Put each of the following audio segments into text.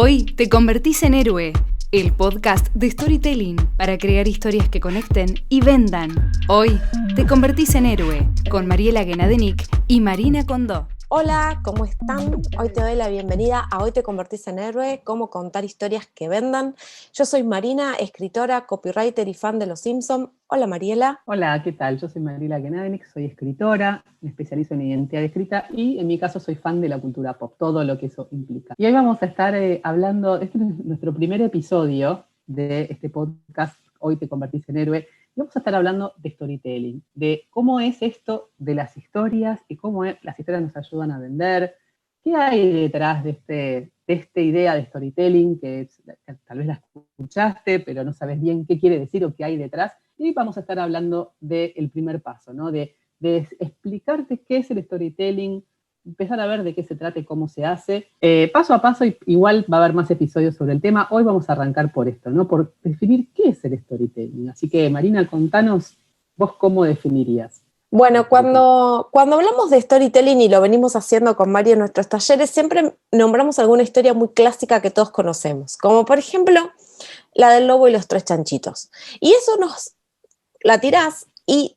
Hoy te convertís en héroe, el podcast de storytelling para crear historias que conecten y vendan. Hoy te convertís en héroe con Mariela Guenadenic y Marina Condó. Hola, ¿cómo están? Hoy te doy la bienvenida a Hoy te convertís en héroe, cómo contar historias que vendan. Yo soy Marina, escritora, copywriter y fan de Los Simpson. Hola, Mariela. Hola, ¿qué tal? Yo soy Mariela Guenadenic, soy escritora, me especializo en identidad escrita y en mi caso soy fan de la cultura pop, todo lo que eso implica. Y hoy vamos a estar hablando, este es nuestro primer episodio de este podcast, Hoy te convertís en héroe, y vamos a estar hablando de storytelling, de cómo es esto de las historias y cómo las historias nos ayudan a vender, qué hay detrás de esta idea de storytelling, que tal vez la escuchaste, pero no sabes bien qué quiere decir o qué hay detrás. Y vamos a estar hablando del primer paso, ¿no? De explicarte qué es el storytelling, empezar a ver de qué se trata y cómo se hace. Paso a paso, igual va a haber más episodios sobre el tema. Hoy vamos a arrancar por esto, ¿no? Por definir qué es el storytelling. Así que, Marina, contanos vos cómo definirías. Bueno, cuando hablamos de storytelling y lo venimos haciendo con Mario en nuestros talleres, siempre nombramos alguna historia muy clásica que todos conocemos, como por ejemplo la del lobo y los tres chanchitos. Y eso la tirás y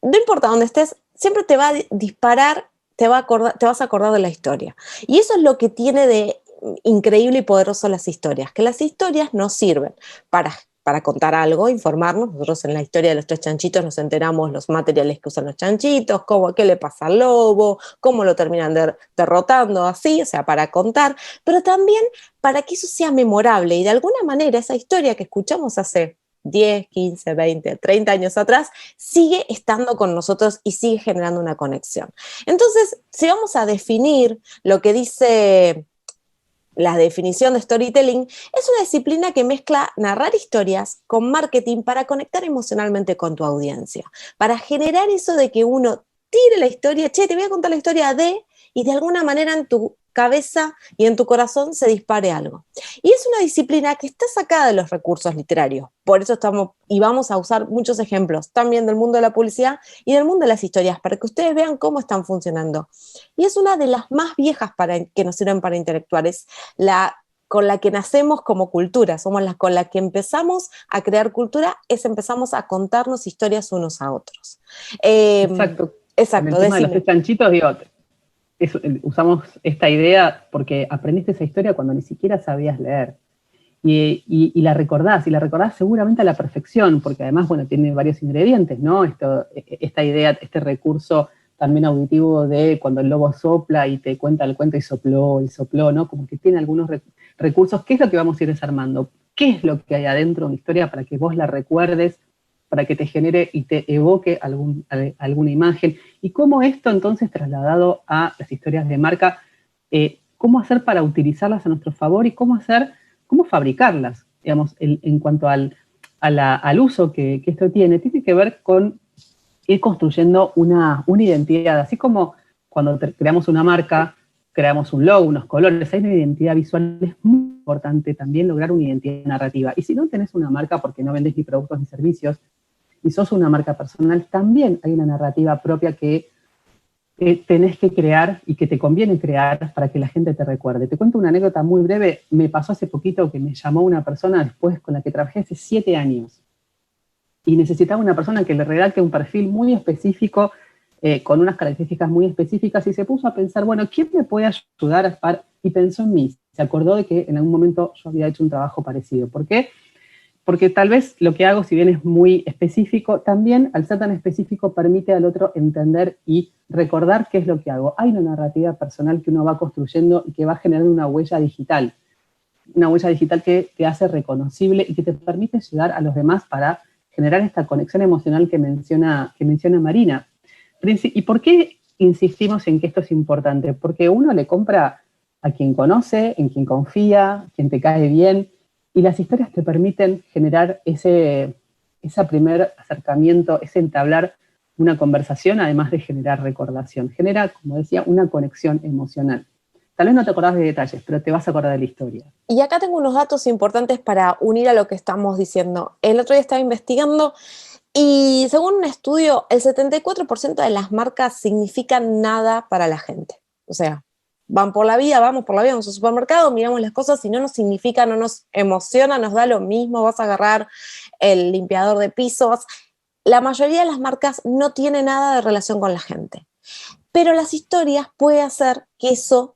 no importa dónde estés, siempre te va a disparar, te vas a acordar de la historia. Y eso es lo que tiene de increíble y poderoso las historias, que las historias nos sirven para contar algo, informarnos. Nosotros en la historia de los tres chanchitos nos enteramos los materiales que usan los chanchitos, qué le pasa al lobo, cómo lo terminan derrotando, así, o sea, para contar, pero también para que eso sea memorable y de alguna manera esa historia que escuchamos hace 10, 15, 20, 30 años atrás, sigue estando con nosotros y sigue generando una conexión. Entonces, si vamos a definir lo que dice la definición de storytelling, es una disciplina que mezcla narrar historias con marketing para conectar emocionalmente con tu audiencia, para generar eso de que uno tire la historia, te voy a contar la historia y de alguna manera en tu cabeza y en tu corazón se dispare algo. Y es una disciplina que está sacada de los recursos literarios. Por eso vamos a usar muchos ejemplos también del mundo de la publicidad y del mundo de las historias para que ustedes vean cómo están funcionando. Y es una de las más viejas que nos sirven para interactuar. Es con la que nacemos como cultura, somos con la que empezamos a crear cultura, empezamos a contarnos historias unos a otros. Exacto. En el tema de los tres chanchitos, usamos esta idea porque aprendiste esa historia cuando ni siquiera sabías leer. Y la recordás seguramente a la perfección, porque además, bueno, tiene varios ingredientes, ¿no? Esta idea, este recurso también auditivo de cuando el lobo sopla y te cuenta el cuento y sopló, ¿no? Como que tiene algunos recursos. ¿Qué es lo que vamos a ir desarmando? ¿Qué es lo que hay adentro de una historia para que vos la recuerdes, para que te genere y te evoque alguna imagen? Y cómo esto entonces trasladado a las historias de marca, cómo hacer para utilizarlas a nuestro favor y cómo fabricarlas, digamos, en cuanto al uso que esto tiene que ver con ir construyendo una identidad, así como cuando creamos una marca, creamos un logo, unos colores, hay una identidad visual, es muy importante también lograr una identidad narrativa. Y si no tenés una marca porque no vendés ni productos ni servicios, y sos una marca personal, también hay una narrativa propia que tenés que crear y que te conviene crear para que la gente te recuerde. Te cuento una anécdota muy breve. Me pasó hace poquito que me llamó una persona después con la que trabajé hace 7 años y necesitaba una persona que le redacte un perfil muy específico, con unas características muy específicas, y se puso a pensar, bueno, ¿quién me puede ayudar? Y pensó en mí. Se acordó de que en algún momento yo había hecho un trabajo parecido. ¿Por qué? Porque tal vez lo que hago, si bien es muy específico, también al ser tan específico permite al otro entender y recordar qué es lo que hago. Hay una narrativa personal que uno va construyendo y que va generando una huella digital que te hace reconocible y que te permite llegar a los demás para generar esta conexión emocional que menciona Marina. ¿Y por qué insistimos en que esto es importante? Porque uno le compra a quien conoce, en quien confía, quien te cae bien, y las historias te permiten generar ese primer acercamiento, ese entablar una conversación, además de generar recordación. Genera, como decía, una conexión emocional. Tal vez no te acordás de detalles, pero te vas a acordar de la historia. Y acá tengo unos datos importantes para unir a lo que estamos diciendo. El otro día estaba investigando y según un estudio, el 74% de las marcas significan nada para la gente. O sea, vamos por la vida, vamos al supermercado, miramos las cosas, si no nos significa, no nos emociona, nos da lo mismo, vas a agarrar el limpiador de pisos. La mayoría de las marcas no tiene nada de relación con la gente. Pero las historias pueden hacer que eso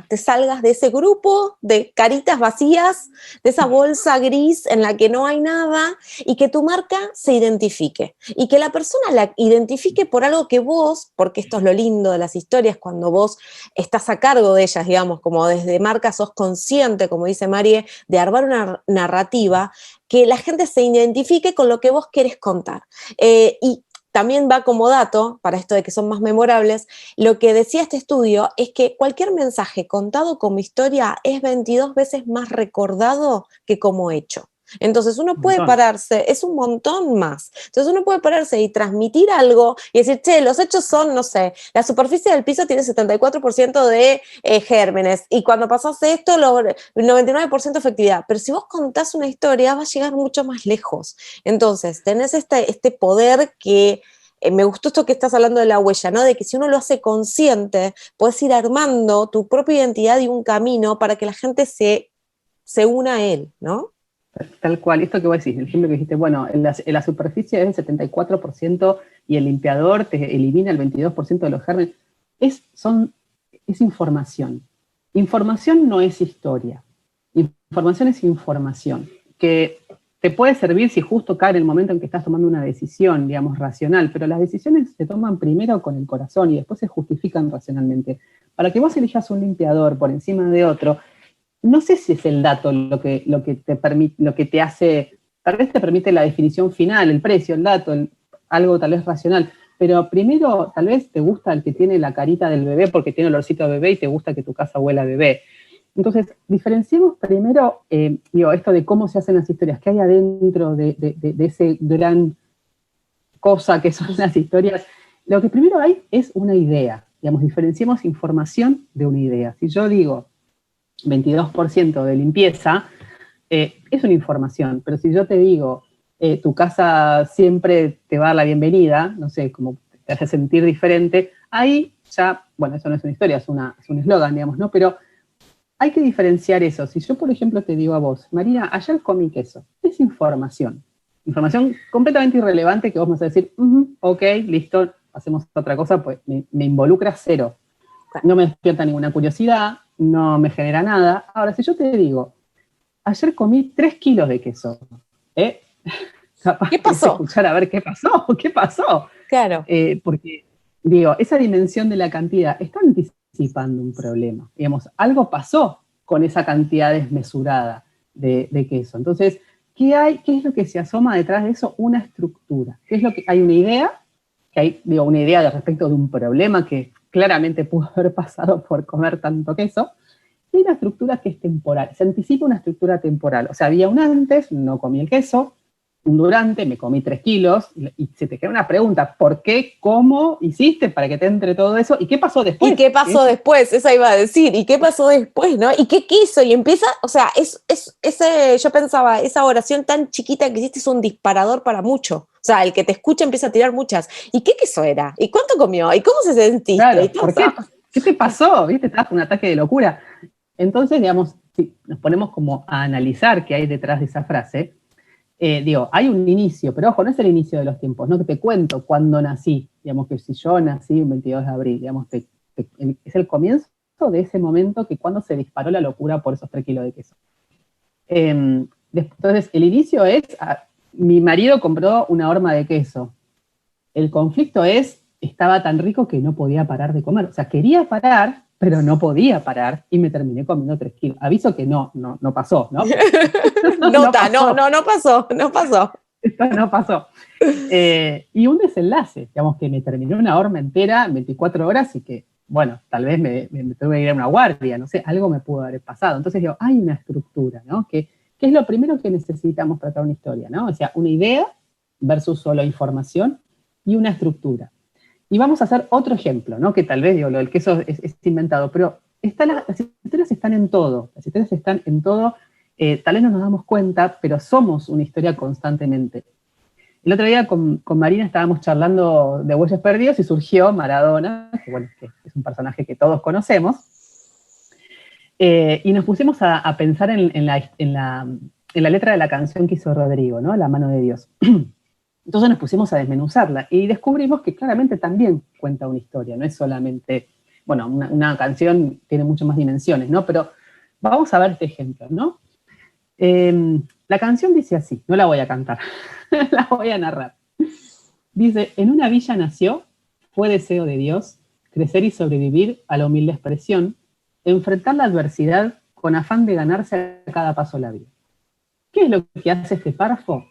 te salgas de ese grupo de caritas vacías, de esa bolsa gris en la que no hay nada, y que tu marca se identifique. Y que la persona la identifique por algo que vos, porque esto es lo lindo de las historias, cuando vos estás a cargo de ellas, digamos, como desde marca sos consciente, como dice Marie, de armar una narrativa, que la gente se identifique con lo que vos querés contar. Y también va como dato, para esto de que son más memorables, lo que decía este estudio es que cualquier mensaje contado como historia es 22 veces más recordado que como hecho. Entonces uno puede pararse, es un montón más. Entonces uno puede pararse y transmitir algo y decir, che, los hechos son, no sé, la superficie del piso tiene 74% de gérmenes y cuando pasase esto, 99% efectividad. Pero si vos contás una historia, va a llegar mucho más lejos. Entonces tenés este poder que me gustó esto que estás hablando de la huella, ¿no? De que si uno lo hace consciente, puedes ir armando tu propia identidad y un camino para que la gente se una a él, ¿no? Tal cual, esto que vos decís, el ejemplo que dijiste, bueno, en la superficie es el 74% y el limpiador te elimina el 22% de los gérmenes. Es información. Información no es historia. Información es información, que te puede servir si justo cae en el momento en que estás tomando una decisión, digamos, racional, pero las decisiones se toman primero con el corazón y después se justifican racionalmente. Para que vos elijas un limpiador por encima de otro, no sé si es el dato lo que te permite, lo que te hace, tal vez te permite la definición final, el precio, el dato, algo tal vez racional, pero primero tal vez te gusta el que tiene la carita del bebé porque tiene olorcito a bebé y te gusta que tu casa huela a bebé. Entonces, diferenciemos primero, esto de cómo se hacen las historias, qué hay adentro de ese gran cosa que son las historias. Lo que primero hay es una idea, digamos, diferenciemos información de una idea. Si yo digo 22% de limpieza, es una información, pero si yo te digo, tu casa siempre te va a dar la bienvenida, no sé, como te hace sentir diferente, ahí ya, bueno, eso no es una historia, es un eslogan, digamos, ¿no? Pero hay que diferenciar eso. Si yo, por ejemplo, te digo a vos, Marina, ayer comí queso, es información. Información completamente irrelevante que vos me vas a decir, ok, listo, hacemos otra cosa, pues me involucra cero. No me despierta ninguna curiosidad, no me genera nada. Ahora, si yo te digo, ayer comí 3 kilos de queso, capaz ¿qué pasó? Escuchar a ver qué pasó. Claro. Porque, digo, esa dimensión de la cantidad está anticipando un problema. Digamos, algo pasó con esa cantidad desmesurada de queso. Entonces, ¿qué es lo que se asoma detrás de eso? Una estructura. ¿Qué es lo que hay? Una idea, una idea respecto de un problema que claramente pudo haber pasado por comer tanto queso, y una estructura que es temporal. Se anticipa una estructura temporal. O sea, había un antes, no comí el queso, un durante, me comí 3 kilos, y se te queda una pregunta, ¿por qué, cómo hiciste para que te entre todo eso? ¿Y qué pasó después? ¿Y qué pasó después? Esa iba a decir, ¿y qué pasó después, no? ¿Y qué quiso? Y empieza, o sea, yo pensaba, esa oración tan chiquita que hiciste es un disparador para mucho. O sea, el que te escucha empieza a tirar muchas. ¿Y qué queso era? ¿Y cuánto comió? ¿Y cómo se sentiste? Claro, ¿por qué? ¿Qué te pasó? ¿Viste? Estabas con un ataque de locura. Entonces, digamos, si nos ponemos como a analizar qué hay detrás de esa frase, hay un inicio, pero ojo, no es el inicio de los tiempos, no que te cuento cuándo nací, digamos que si yo nací un 22 de abril, digamos, es el comienzo de ese momento que cuando se disparó la locura por esos 3 kilos de queso. Entonces, el inicio es, mi marido compró una horma de queso. El conflicto estaba tan rico que no podía parar de comer, o sea, quería parar, pero no podía parar, y me terminé comiendo 3 kilos. Aviso que no pasó, ¿no? No pasó. Esto no pasó. Y un desenlace, digamos que me terminé una horma entera en 24 horas y que, bueno, tal vez me tuve que ir a una guardia, no sé, algo me pudo haber pasado. Entonces digo, hay una estructura, ¿no? Que es lo primero que necesitamos para tratar una historia, ¿no? O sea, una idea versus solo información y una estructura. Y vamos a hacer otro ejemplo, ¿no? Que tal vez, lo del queso es inventado, pero las historias están en todo. Las historias están en todo, tal vez no nos damos cuenta, pero somos una historia constantemente. El otro día con Marina estábamos charlando de Bueyes Perdidos y surgió Maradona, que bueno, que es un personaje que todos conocemos, y nos pusimos a pensar en la letra de la canción que hizo Rodrigo, ¿no? La mano de Dios. Entonces nos pusimos a desmenuzarla y descubrimos que claramente también cuenta una historia, no es solamente, bueno, una canción tiene muchas más dimensiones, ¿no? Pero vamos a ver este ejemplo, ¿no? La canción dice así, no la voy a cantar, la voy a narrar. Dice, en una villa nació, fue deseo de Dios, crecer y sobrevivir a la humilde expresión, enfrentar la adversidad con afán de ganarse a cada paso la vida. ¿Qué es lo que hace este párrafo?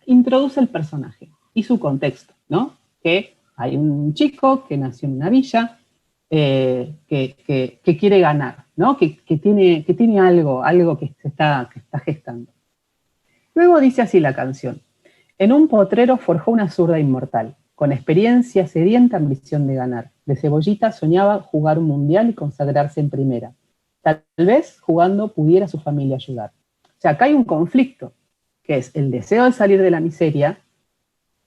Introduce el personaje y su contexto, ¿no? Que hay un chico que nació en una villa, que quiere ganar, ¿no? Que tiene algo que está gestando. Luego dice así la canción. En un potrero forjó una zurda inmortal, con experiencia sedienta ambición de ganar. De cebollita soñaba jugar un mundial y consagrarse en primera. Tal vez jugando pudiera su familia ayudar. O sea, acá hay un conflicto, que es el deseo de salir de la miseria,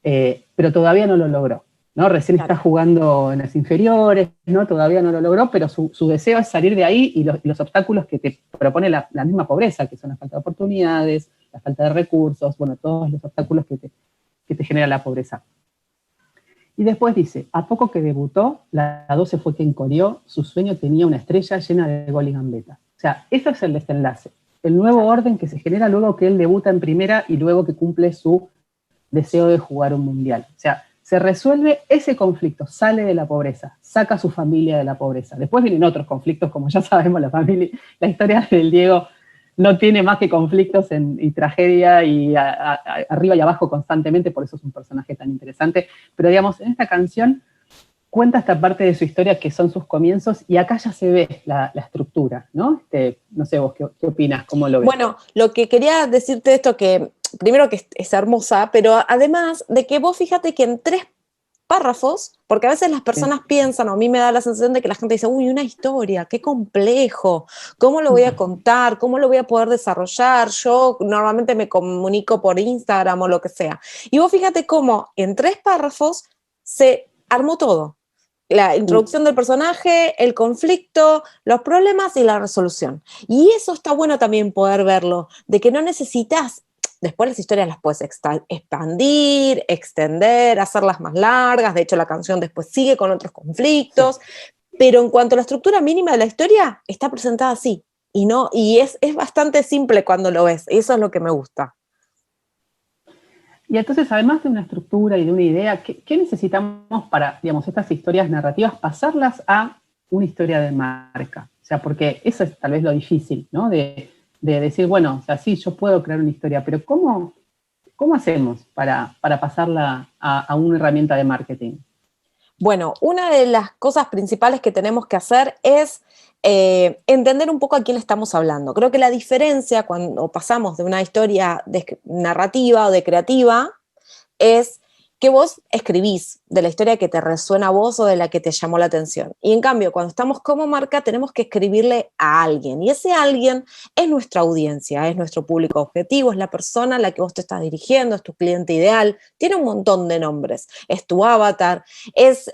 pero todavía no lo logró, ¿no? Recién está jugando en las inferiores, ¿no? Todavía no lo logró, pero su deseo es salir de ahí y los obstáculos que te propone la misma pobreza, que son la falta de oportunidades, la falta de recursos, bueno, todos los obstáculos que te genera la pobreza. Y después dice, a poco que debutó, la 12 fue quien corrió, su sueño tenía una estrella llena de gol y gambeta. O sea, eso es el desenlace. El nuevo orden que se genera luego que él debuta en primera y luego que cumple su deseo de jugar un mundial. O sea, se resuelve ese conflicto, sale de la pobreza, saca a su familia de la pobreza. Después vienen otros conflictos, como ya sabemos, la historia del Diego no tiene más que conflictos y tragedia y arriba y abajo constantemente, por eso es un personaje tan interesante. Pero digamos, en esta canción cuenta esta parte de su historia que son sus comienzos y acá ya se ve la estructura, ¿no? No sé vos, ¿qué opinas? ¿Cómo lo ves? Bueno, lo que quería decirte de esto, que primero que es hermosa, pero además de que vos fíjate que en 3 párrafos, porque a veces las personas piensan, o a mí me da la sensación de que la gente dice, uy, una historia, qué complejo, ¿cómo lo voy a contar? ¿Cómo lo voy a poder desarrollar? Yo normalmente me comunico por Instagram o lo que sea. Y vos fíjate cómo en 3 párrafos se armó todo. La introducción del personaje, el conflicto, los problemas y la resolución. Y eso está bueno también poder verlo, de que no necesitas, después las historias las puedes expandir, extender, hacerlas más largas, de hecho la canción después sigue con otros conflictos, pero en cuanto a la estructura mínima de la historia, está presentada así, y es bastante simple cuando lo ves, y eso es lo que me gusta. Y entonces, además de una estructura y de una idea, ¿qué necesitamos para, digamos, estas historias narrativas, pasarlas a una historia de marca? O sea, porque eso es tal vez lo difícil, ¿no? De decir, bueno, o sea, sí, yo puedo crear una historia, pero ¿cómo hacemos para pasarla a una herramienta de marketing? Bueno, una de las cosas principales que tenemos que hacer es entender un poco a quién estamos hablando. Creo que la diferencia cuando pasamos de una historia narrativa o de creativa es que vos escribís de la historia que te resuena a vos o de la que te llamó la atención. Y en cambio, cuando estamos como marca, tenemos que escribirle a alguien. Y ese alguien es nuestra audiencia, es nuestro público objetivo, es la persona a la que vos te estás dirigiendo, es tu cliente ideal. Tiene un montón de nombres. Es tu avatar, es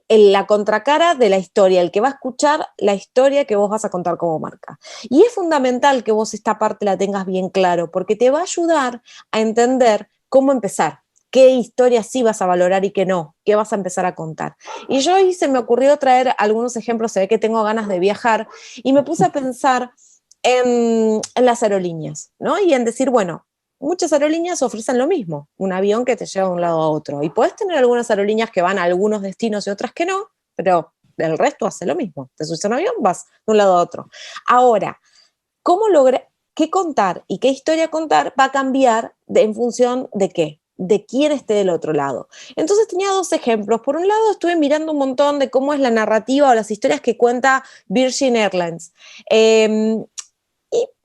la contracara de la historia, el que va a escuchar la historia que vos vas a contar como marca. Y es fundamental que vos esta parte la tengas bien claro, porque te va a ayudar a entender cómo empezar. ¿Qué historia sí vas a valorar y qué no? ¿Qué vas a empezar a contar? Y yo hoy se me ocurrió traer algunos ejemplos, se ve que tengo ganas de viajar, y me puse a pensar en las aerolíneas, ¿no? Y en decir, bueno, muchas aerolíneas ofrecen lo mismo, un avión que te lleva de un lado a otro. Y puedes tener algunas aerolíneas que van a algunos destinos y otras que no, pero el resto hace lo mismo. Te subes a un avión, vas de un lado a otro. Ahora, ¿cómo lograr qué contar y qué historia contar va a cambiar en función de qué? De quién esté del otro lado. Entonces tenía 2 ejemplos. Por un lado, estuve mirando un montón de cómo es la narrativa o las historias que cuenta Virgin Airlines. Y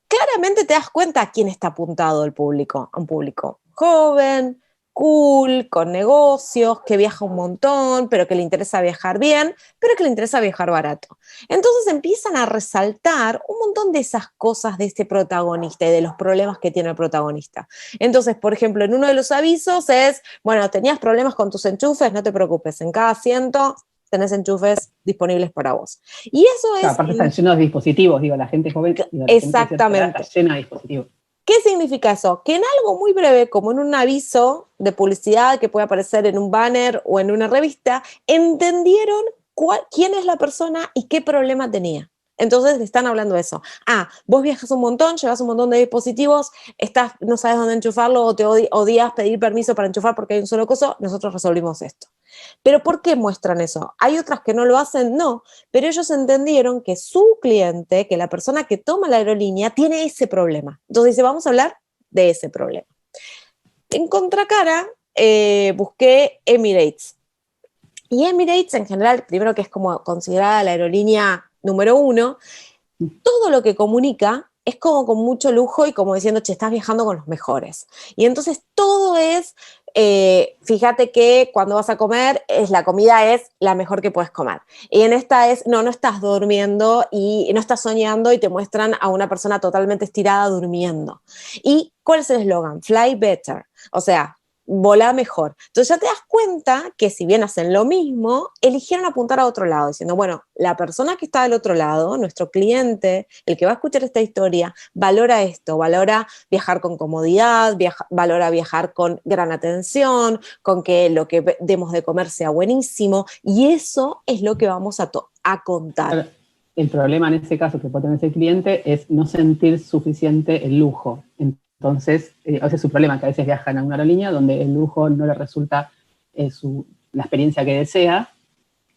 claramente te das cuenta a quién está apuntado el público. A un público joven, cool, con negocios, que viaja un montón, pero que le interesa viajar bien, pero que le interesa viajar barato. Entonces empiezan a resaltar un montón de esas cosas de este protagonista y de los problemas que tiene el protagonista. Entonces, por ejemplo, en uno de los avisos es, bueno, tenías problemas con tus enchufes, no te preocupes, en cada asiento tenés enchufes disponibles para vos. Y eso es... Aparte están llenos de dispositivos, digo, la gente joven, digo, exactamente. Está llena de dispositivos. ¿Qué significa eso? Que en algo muy breve, como en un aviso de publicidad que puede aparecer en un banner o en una revista, entendieron quién es la persona y qué problema tenía. Entonces le están hablando de eso. Vos viajas un montón, llevas un montón de dispositivos, no sabes dónde enchufarlo o te odias pedir permiso para enchufar porque hay un solo coso, nosotros resolvimos esto. ¿Pero por qué muestran eso? ¿Hay otras que no lo hacen? No, pero ellos entendieron que su cliente, que la persona que toma la aerolínea, tiene ese problema. Entonces dice, vamos a hablar de ese problema. En contracara, busqué Emirates. Y Emirates en general, primero que es como considerada la aerolínea número 1, todo lo que comunica es como con mucho lujo y como diciendo, che, estás viajando con los mejores. Y entonces todo es, fíjate que cuando vas a comer, la comida es la mejor que puedes comer. Y en esta es, no estás durmiendo y no estás soñando y te muestran a una persona totalmente estirada durmiendo. ¿Y cuál es el eslogan? Fly better. O sea, volá mejor. Entonces ya te das cuenta que si bien hacen lo mismo, eligieron apuntar a otro lado, diciendo, bueno, la persona que está del otro lado, nuestro cliente, el que va a escuchar esta historia, valora esto, valora viajar con comodidad, valora viajar con gran atención, con que lo que demos de comer sea buenísimo, y eso es lo que vamos a contar. El problema en ese caso que puede tener ese cliente es no sentir suficiente el lujo. Entonces, ese es su problema, que a veces viajan a una aerolínea donde el lujo no le resulta la experiencia que desea.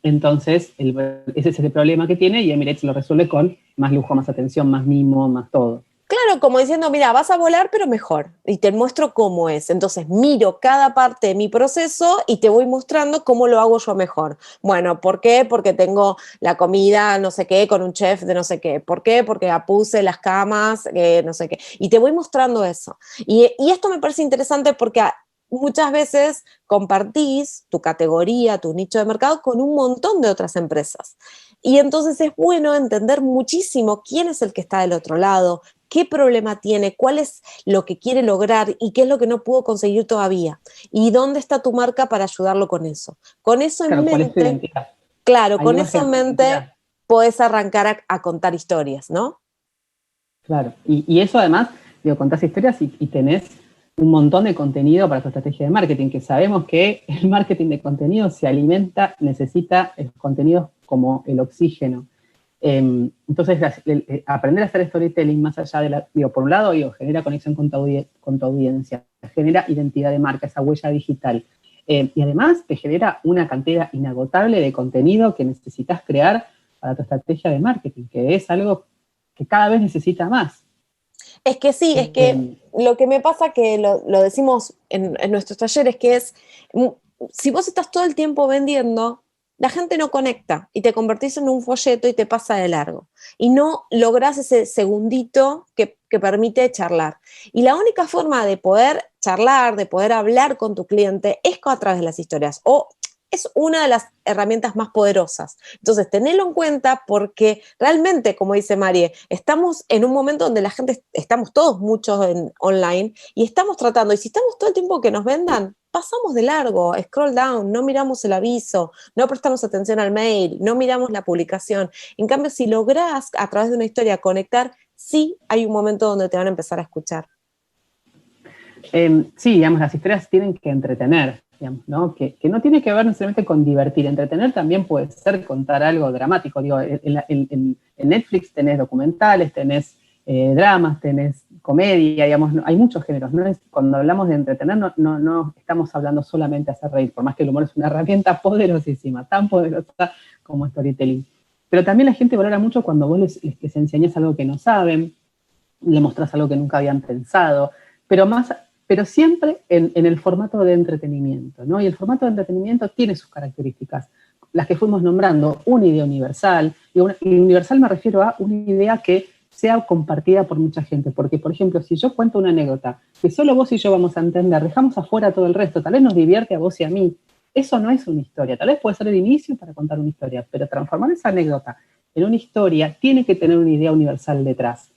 Entonces, ese es el problema que tiene y Emirates lo resuelve con más lujo, más atención, más mimo, más todo. Claro, como diciendo, mira, vas a volar, pero mejor. Y te muestro cómo es. Entonces, miro cada parte de mi proceso y te voy mostrando cómo lo hago yo mejor. Bueno, ¿por qué? Porque tengo la comida, no sé qué, con un chef de no sé qué. ¿Por qué? Porque puse las camas, no sé qué. Y te voy mostrando eso. Y esto me parece interesante porque muchas veces compartís tu categoría, tu nicho de mercado con un montón de otras empresas. Y entonces es bueno entender muchísimo quién es el que está del otro lado, qué problema tiene, cuál es lo que quiere lograr y qué es lo que no pudo conseguir todavía. Y dónde está tu marca para ayudarlo con eso. Con eso en mente, claro, con eso en mente podés arrancar a contar historias, ¿no? Claro, y eso además, contás historias y tenés un montón de contenido para tu estrategia de marketing, que sabemos que el marketing de contenido se alimenta, necesita el contenido como el oxígeno. Entonces, aprender a hacer storytelling más allá de por un lado, genera conexión con tu audiencia, genera identidad de marca, esa huella digital. Y además te genera una cantidad inagotable de contenido que necesitas crear para tu estrategia de marketing, que es algo que cada vez necesita más. Es que sí, es que lo que me pasa que lo decimos en nuestros talleres, que es, si vos estás todo el tiempo vendiendo, la gente no conecta y te convertís en un folleto y te pasa de largo. Y no lográs ese segundito que permite charlar. Y la única forma de poder charlar, de poder hablar con tu cliente, es a través de las historias. O es una de las herramientas más poderosas. Entonces, tenedlo en cuenta porque realmente, como dice Marie, estamos en un momento donde la gente, estamos todos muchos online y estamos tratando, y si estamos todo el tiempo que nos vendan, pasamos de largo, scroll down, no miramos el aviso, no prestamos atención al mail, no miramos la publicación. En cambio, si lográs a través de una historia conectar, sí hay un momento donde te van a empezar a escuchar. Sí, digamos, las historias tienen que entretener. Digamos, ¿no? Que no tiene que ver necesariamente con divertir. Entretener también puede ser contar algo dramático. Digo, en Netflix tenés documentales, tenés dramas, tenés comedia, digamos, hay muchos géneros. Cuando hablamos de entretener no estamos hablando solamente de hacer reír, por más que el humor es una herramienta poderosísima, tan poderosa como storytelling. Pero también la gente valora mucho cuando vos les enseñás algo que no saben, le mostrás algo que nunca habían pensado, pero siempre en el formato de entretenimiento, ¿no? Y el formato de entretenimiento tiene sus características, las que fuimos nombrando, una idea universal, y universal me refiero a una idea que sea compartida por mucha gente. Porque, por ejemplo, si yo cuento una anécdota que solo vos y yo vamos a entender, dejamos afuera todo el resto, tal vez nos divierte a vos y a mí, eso no es una historia. Tal vez puede ser el inicio para contar una historia, pero transformar esa anécdota en una historia tiene que tener una idea universal detrás.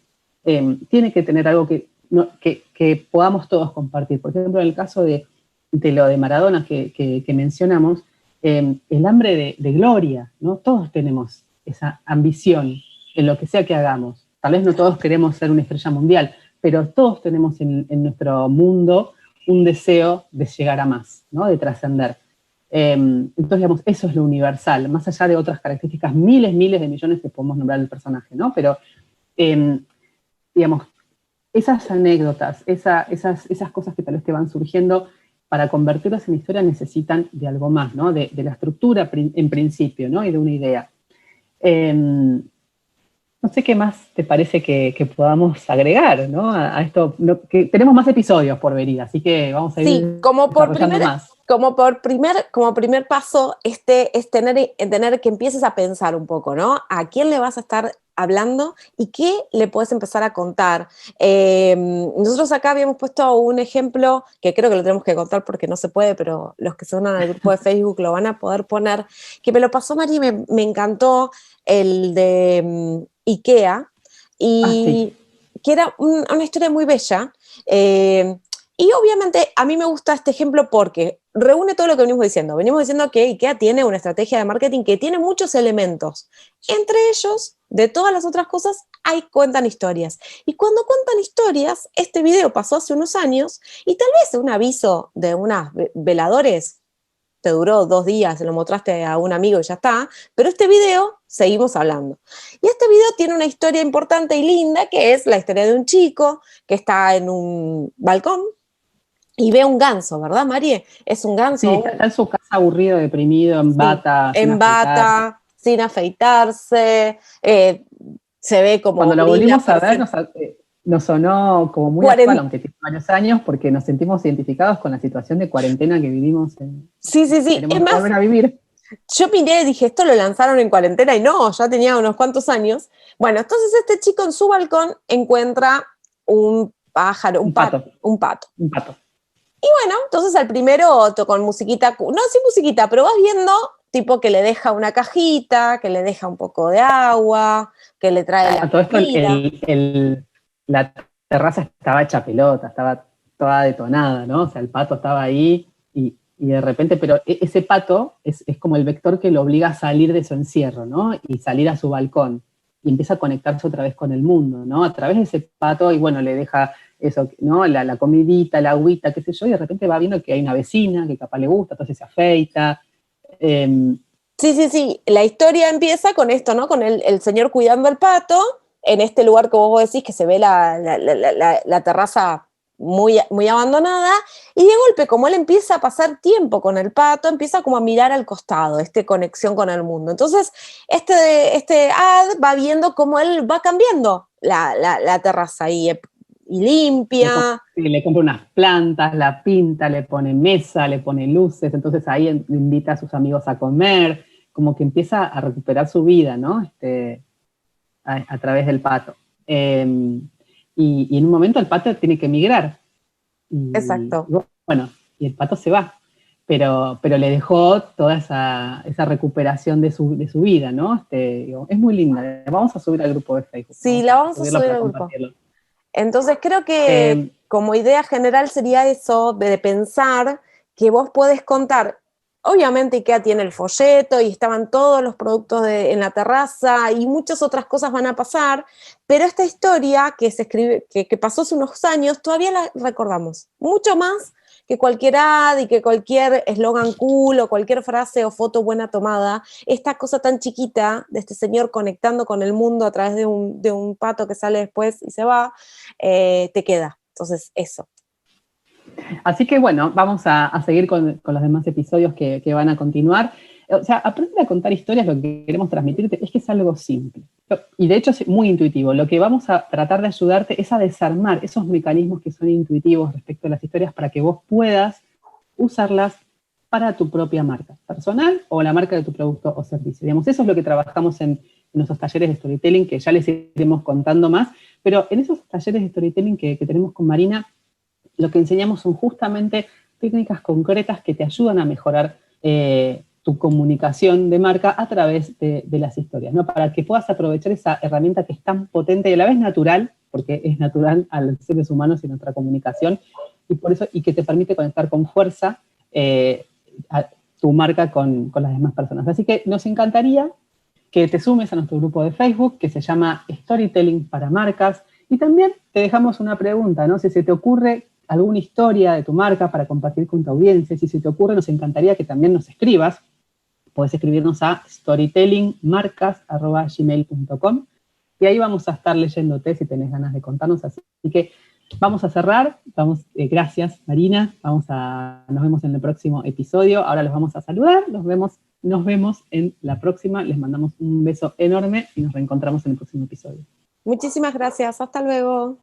Tiene que tener algo que podamos todos compartir. Por ejemplo, en el caso de lo de Maradona que mencionamos, el hambre de gloria, ¿no? Todos tenemos esa ambición en lo que sea que hagamos. Tal vez no todos queremos ser una estrella mundial, pero todos tenemos en nuestro mundo un deseo de llegar a más, ¿no? De trascender. Entonces, digamos, eso es lo universal, más allá de otras características, miles de millones que podemos nombrar del personaje, ¿no? Pero, digamos, esas anécdotas, esas cosas que tal vez te van surgiendo, para convertirlas en historia necesitan de algo más, ¿no? De la estructura en principio, ¿no? Y de una idea. No sé qué más te parece que podamos agregar, ¿no? A esto, que tenemos más episodios por venir, así que vamos a ir desarrollando más. Como primer paso, es tener que empieces a pensar un poco, ¿no? ¿A quién le vas a estar hablando y qué le puedes empezar a contar? Nosotros acá habíamos puesto un ejemplo, que creo que lo tenemos que contar porque no se puede, pero los que se unan al grupo de Facebook lo van a poder poner, que me lo pasó Mari y me encantó, el de IKEA, y que era una historia muy bella. Y obviamente a mí me gusta este ejemplo porque reúne todo lo que venimos diciendo. Venimos diciendo que IKEA tiene una estrategia de marketing que tiene muchos elementos. Entre ellos, de todas las otras cosas, cuentan historias. Y cuando cuentan historias, este video pasó hace unos años y tal vez un aviso de unas veladores te duró 2 días, se lo mostraste a un amigo y ya está, pero este video seguimos hablando. Y este video tiene una historia importante y linda, que es la historia de un chico que está en un balcón y ve un ganso, ¿verdad, Marie? Es un ganso. Sí, está en su casa aburrido, deprimido, en bata. En bata, sin afeitarse, se ve como... Cuando lo volvimos a ver, nos sonó como muy actual, aunque tiene varios años, porque nos sentimos identificados con la situación de cuarentena que vivimos. Sí. Queremos volver a vivir. Yo miré y dije, esto lo lanzaron en cuarentena, y no, ya tenía unos cuantos años. Bueno, entonces este chico en su balcón encuentra un pájaro, un pato. Y bueno, entonces al primero con musiquita, no sin musiquita, pero vas viendo tipo que le deja una cajita, que le deja un poco de agua, que le trae la todo esto la terraza estaba hecha pelota, estaba toda detonada, ¿no? O sea, el pato estaba ahí y de repente, pero ese pato es como el vector que lo obliga a salir de su encierro, ¿no? Y salir a su balcón. Y empieza a conectarse otra vez con el mundo, ¿no? A través de ese pato, y bueno, le deja eso, ¿no? La comidita, la agüita, qué sé yo, y de repente va viendo que hay una vecina que capaz le gusta, entonces se afeita. Sí. La historia empieza con esto, ¿no? Con el señor cuidando al pato, en este lugar que vos decís que se ve la terraza muy, muy abandonada, y de golpe, como él empieza a pasar tiempo con el pato, empieza como a mirar al costado, conexión con el mundo. Entonces, este ad va viendo cómo él va cambiando la terraza y limpia. Le compra unas plantas, la pinta, le pone mesa, le pone luces, entonces ahí invita a sus amigos a comer, como que empieza a recuperar su vida, ¿no? A través del pato. Y en un momento el pato tiene que emigrar. Exacto. Y el pato se va, pero le dejó toda esa recuperación de su vida, ¿no? Es muy linda. Vamos a subir al grupo de Facebook. Sí, la vamos a subir al grupo. Entonces creo que como idea general sería eso, de pensar que vos podés contar. Obviamente IKEA tiene el folleto y estaban todos los productos en la terraza y muchas otras cosas van a pasar, pero esta historia que se escribe, que pasó hace unos años, todavía la recordamos, mucho más que cualquier ad y que cualquier eslogan cool o cualquier frase o foto buena tomada. Esta cosa tan chiquita de este señor conectando con el mundo a través de un pato que sale después y se va, te queda. Entonces, eso. Así que bueno, vamos a seguir con los demás episodios que van a continuar. O sea, aprender a contar historias, lo que queremos transmitirte es que es algo simple. Y de hecho es muy intuitivo. Lo que vamos a tratar de ayudarte es a desarmar esos mecanismos que son intuitivos respecto a las historias para que vos puedas usarlas para tu propia marca personal o la marca de tu producto o servicio. Digamos, eso es lo que trabajamos en en esos talleres de storytelling que ya les iremos contando más, pero en esos talleres de storytelling que tenemos con Marina, lo que enseñamos son justamente técnicas concretas que te ayudan a mejorar tu comunicación de marca a través de las historias, ¿no? Para que puedas aprovechar esa herramienta que es tan potente y a la vez natural, porque es natural a los seres humanos y nuestra comunicación, y por eso, y que te permite conectar con fuerza a tu marca con las demás personas. Así que nos encantaría que te sumes a nuestro grupo de Facebook, que se llama Storytelling para Marcas, y también te dejamos una pregunta, ¿no? Si se te ocurre alguna historia de tu marca para compartir con tu audiencia, si se te ocurre, nos encantaría que también nos escribas. Puedes escribirnos a storytellingmarcas@gmail.com y ahí vamos a estar leyéndote si tenés ganas de contarnos. Así que vamos a cerrar. Gracias, Marina. Nos vemos en el próximo episodio. Ahora los vamos a saludar. Nos vemos en la próxima. Les mandamos un beso enorme y nos reencontramos en el próximo episodio. Muchísimas gracias. Hasta luego.